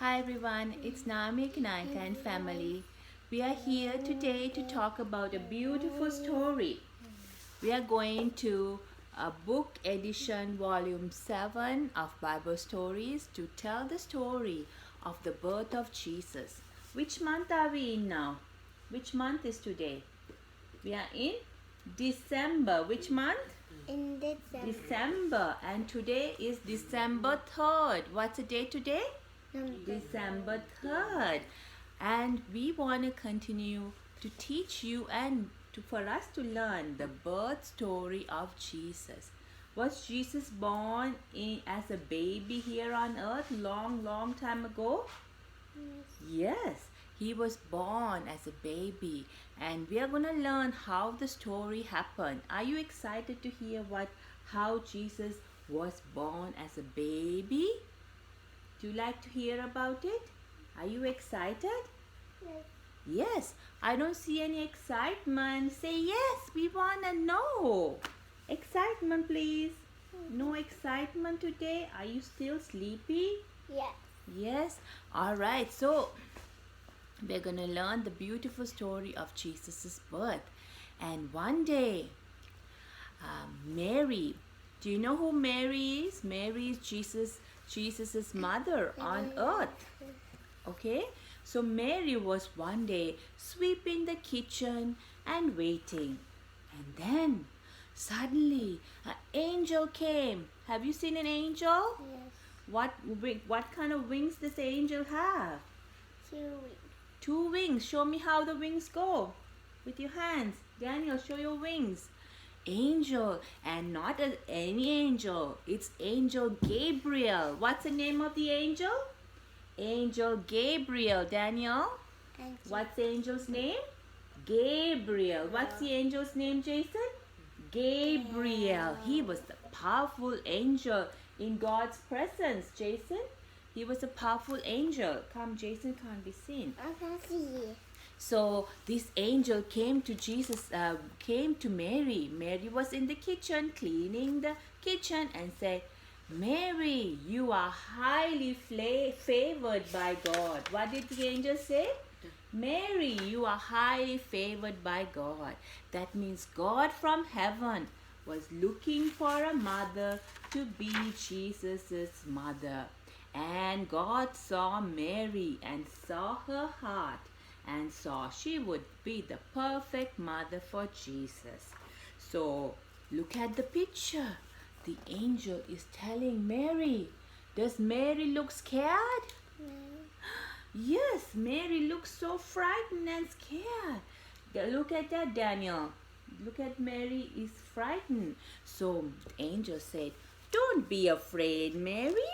Hi everyone, it's Naomi Kananka and family. We are here today to talk about a beautiful story. We are going to a book edition volume 7 of Bible stories to tell the story of the birth of Jesus. Which month are we in now? Which month is today? We are in December. Which month? In December. December. And today is December 3rd. What's the date today? December 3rd, and we want to continue to teach you and for us to learn the birth story of Jesus. Was Jesus born as a baby here on earth long time ago? Yes, he was born as a baby, and we are going to learn how the story happened. Are you excited to hear how Jesus was born as a baby? Do you like to hear about it? Are you excited? Yes. Yes. I don't see any excitement. Say yes, we want to know. Excitement, please. No excitement today? Are you still sleepy? Yes. Yes. All right. So, we're going to learn the beautiful story of Jesus' birth. And one day, Mary, do you know who Mary is? Mary is Jesus's mother on earth. Okay, so Mary was one day sweeping the kitchen and waiting, and then suddenly an angel came. Have you seen an angel? Yes. What kind of wings does the angel have? 2 weeks. 2 wings. Show me how the wings go with your hands. Daniel, show your wings. Angel, and not any angel. It's Angel Gabriel. What's the name of the angel? Angel Gabriel. Daniel, what's the angel's name? Gabriel. What's the angel's name, Jason? Gabriel. He was the powerful angel in God's presence, Jason. He was a powerful angel. Come, Jason can't be seen. I can see. So this angel came to Mary. Mary was in the kitchen cleaning the kitchen and said, Mary, you are highly favored by God. What did the angel say? Mary, you are highly favored by God. That means God from heaven was looking for a mother to be Jesus's mother. And God saw Mary and saw her heart and saw she would be the perfect mother for Jesus. So look at the picture. The angel is telling Mary. Does Mary look scared? No. Yes, Mary looks so frightened and scared. Look at that, Daniel. Look at Mary is frightened. So the angel said, don't be afraid, Mary.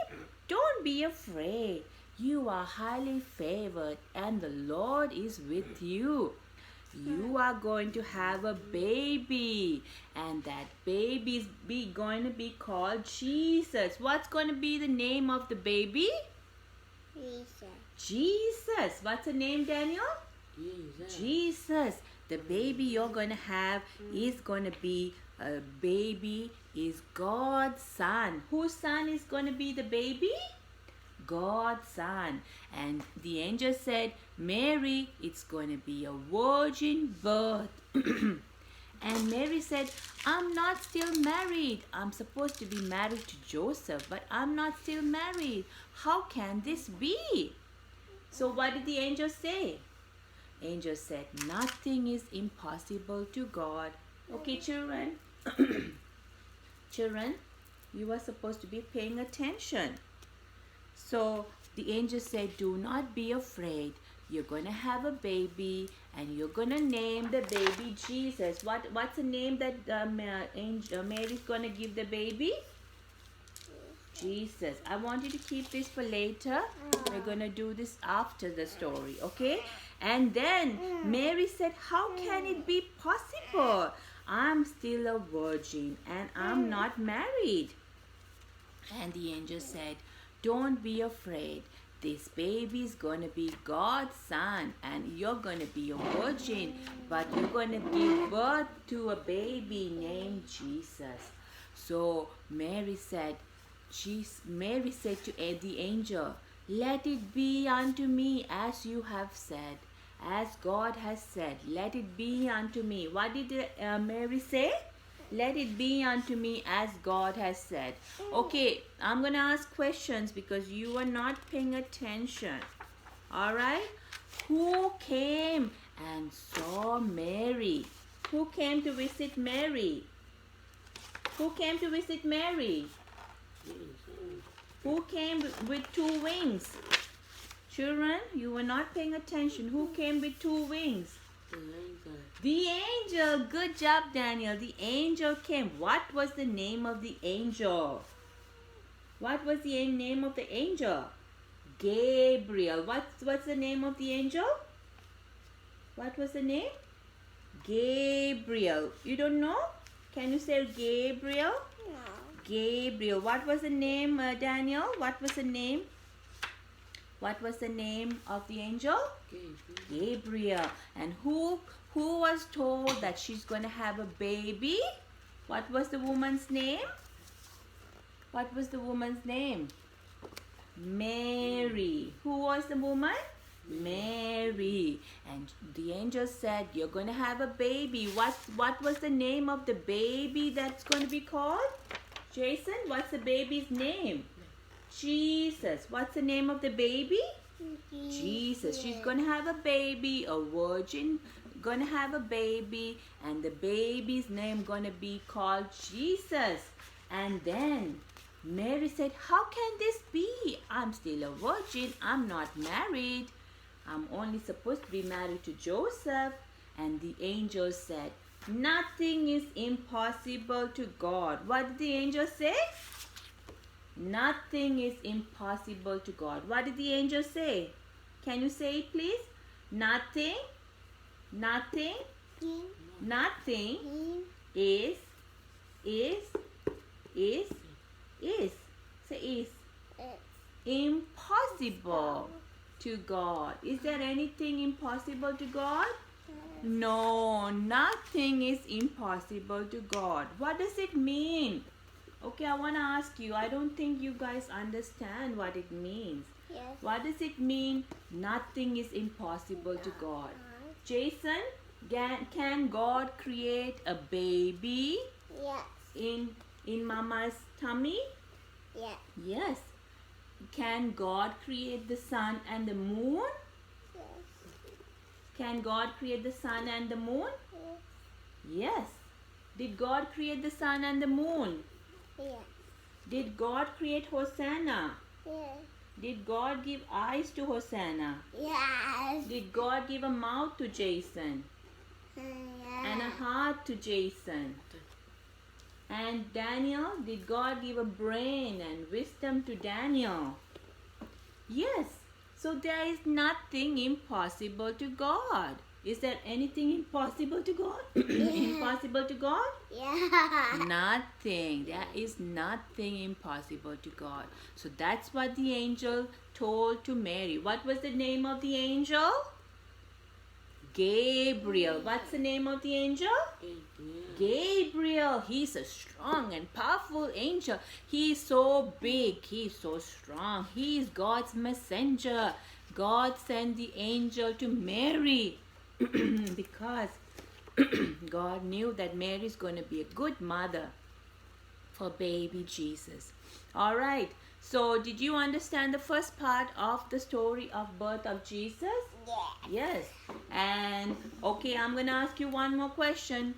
Don't be afraid. You are highly favored and the Lord is with you. You are going to have a baby, and that baby is going to be called Jesus. What's going to be the name of the baby? Jesus. Jesus. What's the name, Daniel? Jesus. Jesus. The baby you're going to have is going to be a baby is God's son. Whose son is going to be the baby? God's son. And the angel said, Mary, it's going to be a virgin birth. And Mary said, I'm not still married. I'm supposed to be married to Joseph, but I'm not still married. How can this be? So what did the angel say? Angel said, nothing is impossible to God. Okay, children. Children, you are supposed to be paying attention. So the angel said, do not be afraid. You're going to have a baby and you're going to name the baby Jesus. What's the name that Mary's going to give the baby? Jesus. I want you to keep this for later. We're going to do this after the story, okay? And then Mary said, how can it be possible? I'm still a virgin and I'm not married. And the angel said, don't be afraid. This baby is going to be God's son and you're going to be a virgin, but you're going to give birth to a baby named Jesus. So Mary said to the angel, Let it be unto me as you have said, as God has said. Let it be unto me. What did Mary say? Let it be unto me as God has said. Okay, I'm going to ask questions because you are not paying attention. All right? Who came and saw Mary? Who came to visit Mary? Who came to visit Mary? Who came with two wings? Children, you were not paying attention. Who came with two wings? The angel. Good job, Daniel. The angel came. What was the name of the angel? What was the name of the angel? Gabriel. What's the name of the angel? What was the name? Gabriel. You don't know? Can you say Gabriel? No. Gabriel. What was the name, Daniel? What was the name? What was the name of the angel? Gabriel. And who was told that she's going to have a baby? What was the woman's name? What was the woman's name? Mary. Who was the woman? Mary. And the angel said, you're going to have a baby. What was the name of the baby that's going to be called? Jason, what's the baby's name? Jesus. What's the name of the baby? Jesus. She's going to have a baby, a virgin going to have a baby, and the baby's name going to be called Jesus. And then Mary said, how can this be? I'm still a virgin. I'm not married. I'm only supposed to be married to Joseph. And the angel said, nothing is impossible to God. What did the angel say? Nothing is impossible to God. What did the angel say? Can you say it, please? Nothing is. Say is. Impossible to God. Is there anything impossible to God? No, nothing is impossible to God. What does it mean? Okay, I want to ask you. I don't think you guys understand what it means. Yes. What does it mean? Nothing is impossible to God. Jason, can God create a baby Yes. in mama's tummy? Yes. Yes. Can God create the sun and the moon? Yes. Can God create the sun and the moon? Yes. Did God create the sun and the moon? Yes. Did God create Hosanna? Yes. Did God give eyes to Hosanna? Yes. Did God give a mouth to Jason? And a heart to Jason? And Daniel, did God give a brain and wisdom to Daniel? Yes. So there is nothing impossible to God. Is there anything impossible to God? Impossible to God? Yeah. Nothing. There is nothing impossible to God. So that's what the angel told to Mary. What was the name of the angel? Gabriel. What's the name of the angel? Gabriel. He's a strong and powerful angel. He's so big. He's so strong. He's God's messenger. God sent the angel to Mary because God knew that Mary is going to be a good mother for baby Jesus. All right. So did you understand the first part of the story of birth of Jesus? Yeah. Yes. And okay, I'm going to ask you one more question.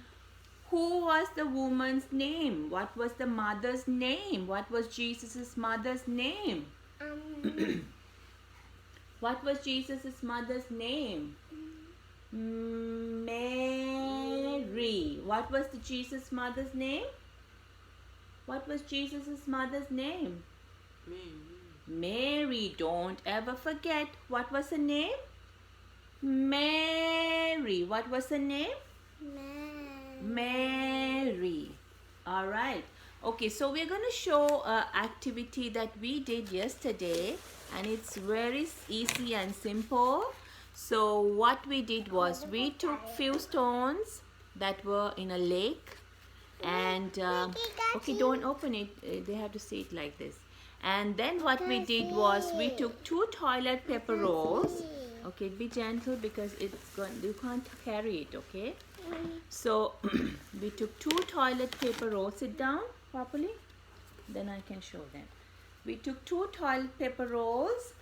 Who was the woman's name? What was the mother's name? What was Jesus's mother's name? What was Jesus's mother's name? Mary. What was the Jesus' mother's name? What was Jesus's mother's name? Mary. Don't ever forget. What was her name? Mary. What was her name? Mary. All right. Okay, so we're going to show an activity that we did yesterday, and it's very easy and simple. So what we did was we took few stones that were in a lake, and okay, don't open it. They have to see it like this. And then what we did was we took 2 toilet paper rolls. Okay, be gentle because you can't carry it, okay? So we took 2 toilet paper rolls. Sit down properly, then I can show them. We took 2 toilet paper rolls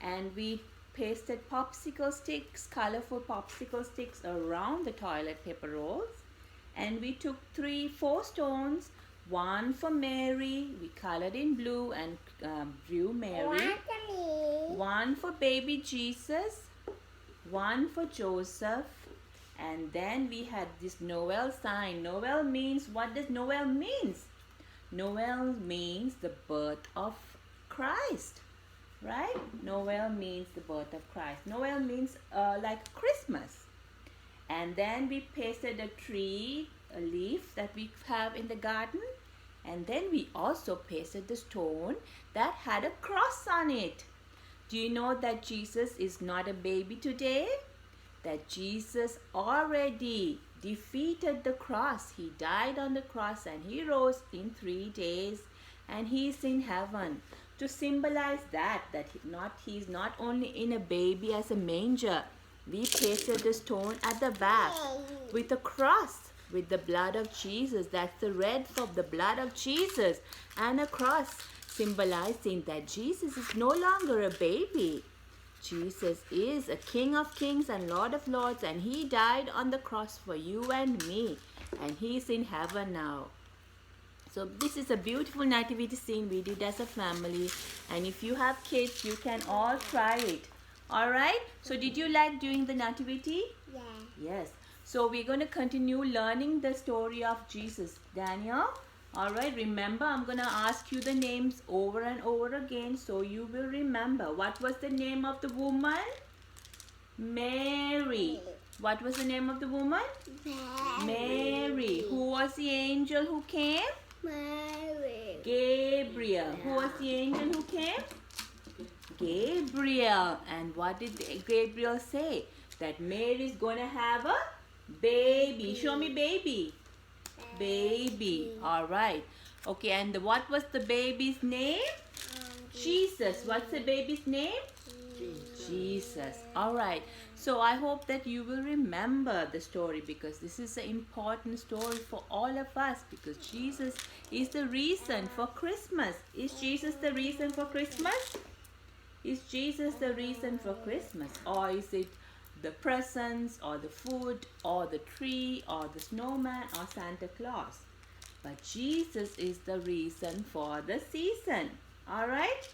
and we pasted popsicle sticks, colorful popsicle sticks around the toilet paper rolls. And we took 4 stones, one for Mary, we colored in blue and drew Mary. One for baby Jesus, one for Joseph, and then we had this Noel sign. Noel means, what does Noel means? Noel means the birth of Christ, right? Noel means the birth of Christ. Noel means like Christmas. And then we pasted a tree, a leaf that we have in the garden. And then we also pasted the stone that had a cross on it. Do you know that Jesus is not a baby today? That Jesus already defeated the cross. He died on the cross and he rose in 3 days and he is in heaven. To symbolize that he's not only in a baby as a manger. We pasted the stone at the back with a cross with the blood of Jesus. That's the red for the blood of Jesus, and a cross symbolizing that Jesus is no longer a baby. Jesus is a King of Kings and Lord of Lords, and he died on the cross for you and me, and he's in heaven now. So this is a beautiful nativity scene we did as a family, and if you have kids, you can all try it. Alright, so did you like doing the nativity? Yeah. Yes. So we're going to continue learning the story of Jesus. Daniel, alright, remember I'm going to ask you the names over and over again so you will remember. What was the name of the woman? Mary. What was the name of the woman? Mary. Who was the angel who came? Mary. Gabriel. Who was the angel who came? Gabriel. And what did Gabriel say? That Mary is going to have a baby. Show me baby. Baby. Alright. Okay, and what was the baby's name? Jesus. What's the baby's name? Jesus. Alright. So I hope that you will remember the story because this is an important story for all of us because Jesus is the reason for Christmas. Is Jesus the reason for Christmas? Is Jesus the reason for Christmas? Or is it the presents or the food or the tree or the snowman or Santa Claus? But Jesus is the reason for the season. Alright?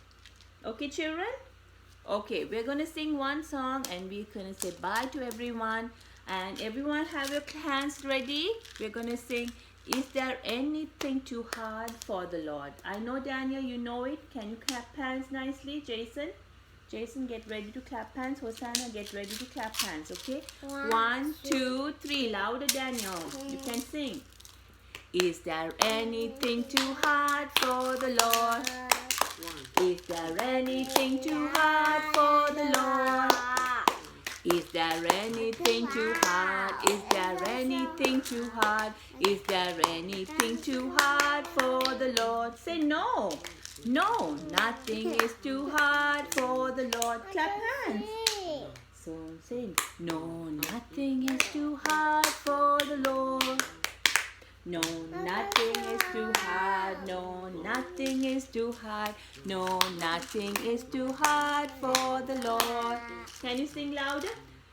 Okay, children? Okay, we're going to sing one song and we're going to say bye to everyone. And everyone have your hands ready. We're going to sing, is there anything too hard for the Lord? I know, Daniel, you know it. Can you clap hands nicely? Jason? Jason, get ready to clap hands. Hosanna, get ready to clap hands, okay? 1, 2, 3. Louder, Daniel. You can sing. Is there anything too hard for the Lord? Is there anything too hard for the Lord? Is there anything too hard? Is there anything too hard? Is there anything too hard for the Lord? Say no. No, nothing is too hard for the Lord. Clap hands. So say, no, nothing is too hard for the Lord. No, nothing is too hard. No, nothing is too hard. No, nothing is too hard for the Lord. Can you sing louder?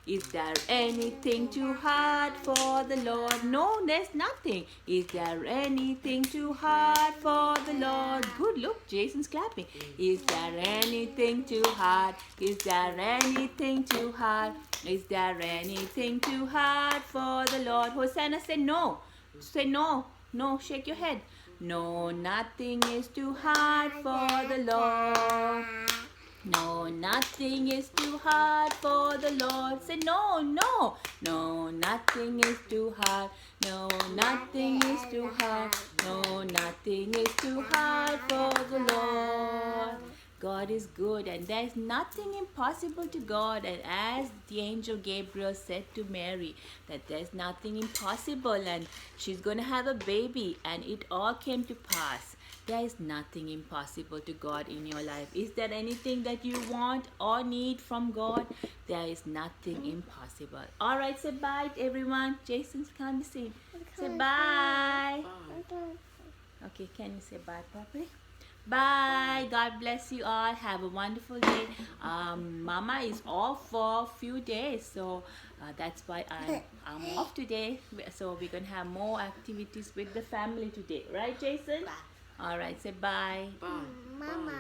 Is there anything too hard for the Lord? No, there's nothing. Is there anything too hard for the Lord? Good, look, Jason's clapping. Is there anything too hard? Is there anything too hard? Is there anything too hard for the Lord? Hosanna, say no. Say no. No, shake your head. No, nothing is too hard for the Lord. No, nothing is too hard for the Lord. Say no, no. No, nothing is too hard. No, nothing is too hard. No, nothing is too hard for the Lord. God is good and there is nothing impossible to God. And as the angel Gabriel said to Mary that there's nothing impossible and she's going to have a baby, and it all came to pass There is nothing impossible to God in your life. Is there anything that you want or need from God? There is nothing impossible. All right, say bye to everyone. Jason's can't see. Say bye. Okay, can you say bye properly? Bye. God bless you all. Have a wonderful day. Mama is off for a few days, so that's why I'm off today. So we're gonna have more activities with the family today, right, Jason? All right. Say bye. Mama.